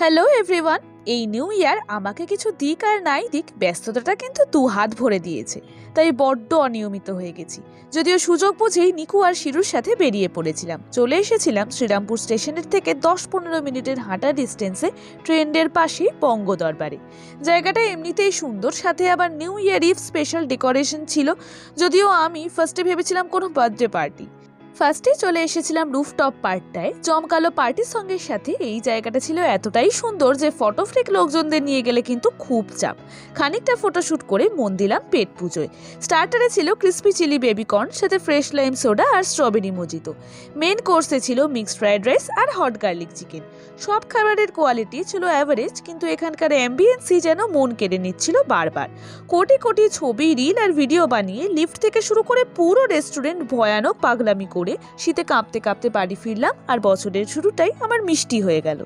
Hello everyone. এই new year আমাকে কিছু দিক আর নাই দিক ব্যস্ততাটা কিন্তু দু হাত ভরে দিয়েছে, তাই বড্ড অনিয়মিত হয়ে গেছি। যদিও সুযোগ বুঝেই নিকু আর শিরুর সাথে বেরিয়ে পড়েছিলাম। চলে এসেছিলাম শ্রীরামপুর স্টেশনের থেকে 10-15 মিনিটের হাঁটা ডিস্টেন্সে ট্রেন্ডের পাশেই বঙ্গ দরবারে। জায়গাটা এমনিতেই সুন্দর, সাথে আবার new year eve special decoration ছিল। যদিও আমি ফার্স্টে ভেবেছিলাম কোনো বার্থডে পার্টি। ফার্স্টে চলে এসেছিলাম রুফটপ পার্কটায়। জমকালো পার্টির সঙ্গে সাথে এই জায়গাটা ছিল এতটাই সুন্দর যে ফটো ফ্রিক লোকজনদের নিয়ে গেলে কিন্তু খুব চাপ। খানিকটা ফটোশ্যুট করে মন দিলাম পেট পুজোয়। স্টার্টারে ছিল ক্রিসপি চিলি বেবিকর্ন, সাথে ফ্রেশ লাইম সোডা আর স্ট্রবেরি মজিতো। মেন কোর্সে ছিল মিক্সড ফ্রাইড রাইস আর হট গার্লিক চিকেন। সব খাবারের কোয়ালিটি ছিল অ্যাভারেজ, কিন্তু এখানকার অ্যাম্বিয়েন্সই যেন মন কেড়ে নিচ্ছিল বারবার। কোটি কোটি ছবি, রিল আর ভিডিও বানিয়ে লিফট থেকে শুরু করে পুরো রেস্টুরেন্ট ভয়ানক পাগলামি করে শীতে কাঁপতে কাঁপতে বাড়ি ফিরলাম, আর বছরের শুরুটাই আমার মিষ্টি হয়ে গেল।